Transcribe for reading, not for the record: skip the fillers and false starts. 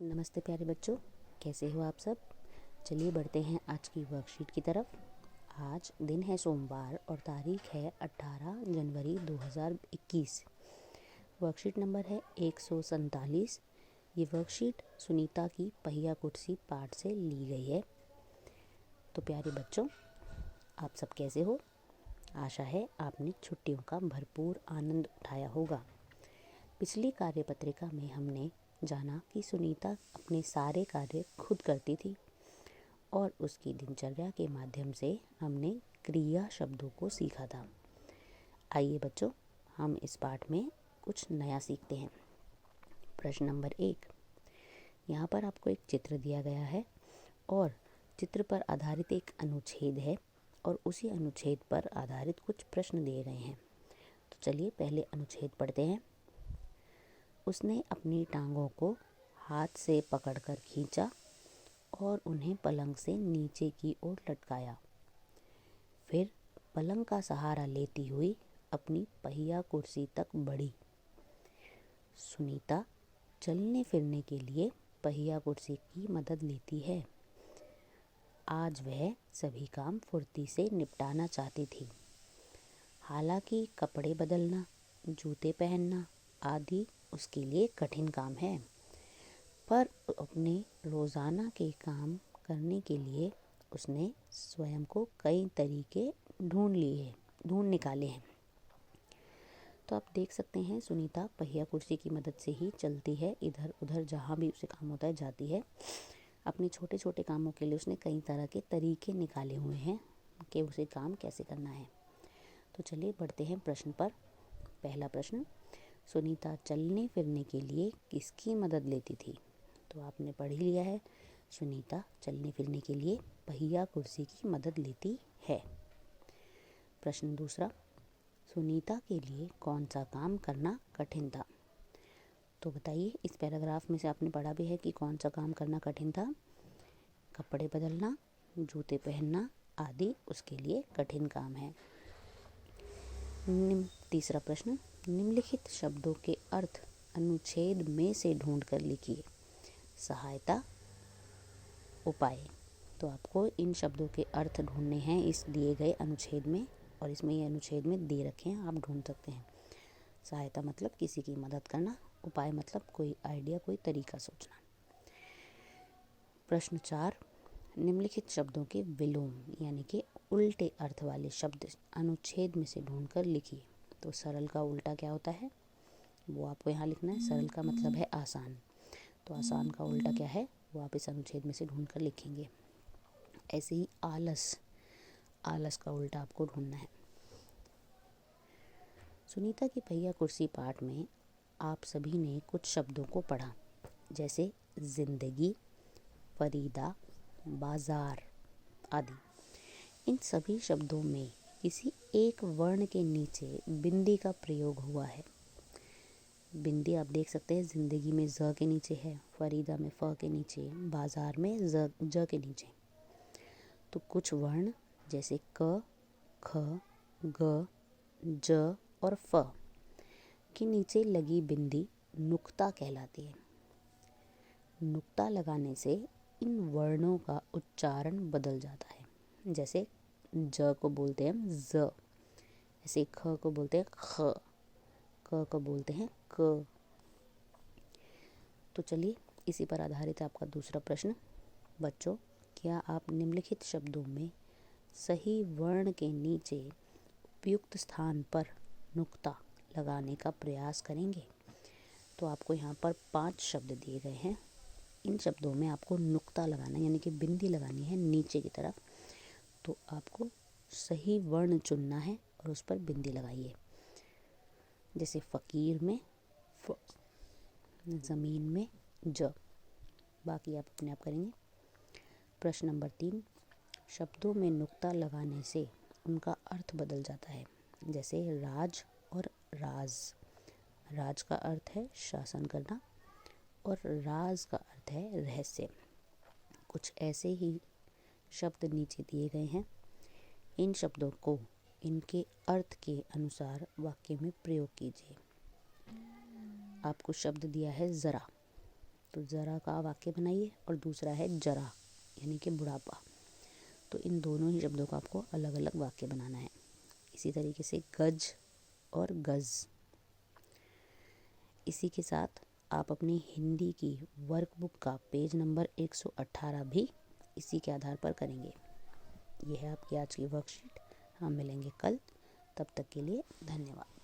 नमस्ते प्यारे बच्चों, कैसे हो आप सब। चलिए बढ़ते हैं आज की वर्कशीट की तरफ। आज दिन है सोमवार और तारीख है 18 जनवरी 2021। वर्कशीट नंबर है 147। ये वर्कशीट सुनीता की पहिया कुर्सी पाठ से ली गई है। तो प्यारे बच्चों, आप सब कैसे हो। आशा है आपने छुट्टियों का भरपूर आनंद उठाया होगा। पिछली कार्यपत्रिका में हमने जाना कि सुनीता अपने सारे कार्य खुद करती थी और उसकी दिनचर्या के माध्यम से हमने क्रिया शब्दों को सीखा था। आइए बच्चों, हम इस पाठ में कुछ नया सीखते हैं। प्रश्न नंबर 1। यहाँ पर आपको एक चित्र दिया गया है और चित्र पर आधारित एक अनुच्छेद है और उसी अनुच्छेद पर आधारित कुछ प्रश्न दिए गए हैं। तो चलिए पहले अनुच्छेद पढ़ते हैं। उसने अपनी टांगों को हाथ से पकड़कर खींचा और उन्हें पलंग से नीचे की ओर लटकाया। फिर पलंग का सहारा लेती हुई अपनी पहिया कुर्सी तक बढ़ी। सुनीता चलने फिरने के लिए पहिया कुर्सी की मदद लेती है। आज वह सभी काम फुर्ती से निपटाना चाहती थी। हालांकि कपड़े बदलना, जूते पहनना आदि उसके लिए कठिन काम है, पर अपने रोज़ाना के काम करने के लिए उसने स्वयं को कई तरीके ढूंढ निकाले हैं। तो आप देख सकते हैं सुनीता पहिया कुर्सी की मदद से ही चलती है, इधर उधर जहाँ भी उसे काम होता है जाती है। अपने छोटे छोटे कामों के लिए उसने कई तरह के तरीके निकाले हुए हैं कि उसे काम कैसे करना है। तो चलिए बढ़ते हैं प्रश्न पर। पहला प्रश्न, सुनीता चलने फिरने के लिए किसकी मदद लेती थी। तो आपने पढ़ ही लिया है, सुनीता चलने फिरने के लिए पहिया कुर्सी की मदद लेती है। प्रश्न दूसरा, सुनीता के लिए कौन सा काम करना कठिन था। तो बताइए, इस पैराग्राफ में से आपने पढ़ा भी है कि कौन सा काम करना कठिन था। कपड़े बदलना, जूते पहनना आदि उसके लिए कठिन काम है। तीसरा प्रश्न, निम्नलिखित शब्दों के अर्थ अनुच्छेद में से ढूंढकर लिखिए। सहायता, उपाय। तो आपको इन शब्दों के अर्थ ढूंढने हैं इस दिए गए अनुच्छेद में, और इसमें ये अनुच्छेद में दे रखे हैं, आप ढूंढ सकते हैं। सहायता मतलब किसी की मदद करना, उपाय मतलब कोई आइडिया, कोई तरीका सोचना। प्रश्न 4, निम्नलिखित शब्दों के विलोम यानी कि उल्टे अर्थ वाले शब्द अनुच्छेद में से ढूंढकर लिखिए। तो सरल का उल्टा क्या होता है वो आपको यहाँ लिखना है। सरल का मतलब है आसान, तो आसान का उल्टा क्या है वो आप इस अनुच्छेद में से ढूंढकर लिखेंगे। ऐसे ही आलस, आलस का उल्टा आपको ढूंढना है। सुनीता की पहिया कुर्सी पाठ में आप सभी ने कुछ शब्दों को पढ़ा, जैसे जिंदगी, फरीदा, बाजार आदि। इन सभी शब्दों में किसी एक वर्ण के नीचे बिंदी का प्रयोग हुआ है। बिंदी आप देख सकते हैं, जिंदगी में ज के नीचे है, फरीदा में फ के नीचे, बाजार में ज के नीचे। तो कुछ वर्ण जैसे क, ख, ग, ज और फ के नीचे लगी बिंदी नुक्ता कहलाती है। नुक्ता लगाने से इन वर्णों का उच्चारण बदल जाता है। जैसे ज को बोलते हैं ज, ऐसे ख को बोलते हैं ख, क को बोलते हैं क। तो चलिए इसी पर आधारित है आपका दूसरा प्रश्न। बच्चों, क्या आप निम्नलिखित शब्दों में सही वर्ण के नीचे उपयुक्त स्थान पर नुक्ता लगाने का प्रयास करेंगे। तो आपको यहाँ पर 5 शब्द दिए गए हैं। इन शब्दों में आपको नुक्ता लगाना यानी कि बिंदी लगानी है नीचे की तरफ। तो आपको सही वर्ण चुनना है और उस पर बिंदी लगाइए। जैसे फकीर में फ, ज़मीन में ज। बाकी आप अपने आप करेंगे। प्रश्न नंबर 3, शब्दों में नुक्ता लगाने से उनका अर्थ बदल जाता है। जैसे राज और राज। राज का अर्थ है शासन करना और राज का अर्थ है रहस्य। कुछ ऐसे ही शब्द नीचे दिए गए हैं। इन शब्दों को इनके अर्थ के अनुसार वाक्य में प्रयोग कीजिए। आपको शब्द दिया है ज़रा। तो ज़रा का वाक्य बनाइए और दूसरा है जरा यानी कि बुढ़ापा। तो इन दोनों ही शब्दों का आपको अलग अलग वाक्य बनाना है। इसी तरीके से गज और गज़। इसी के साथ आप अपनी हिंदी की वर्कबुक का पेज नंबर 118 भी इसी के आधार पर करेंगे। यह है आपकी आज की वर्कशीट। हम मिलेंगे कल, तब तक के लिए धन्यवाद।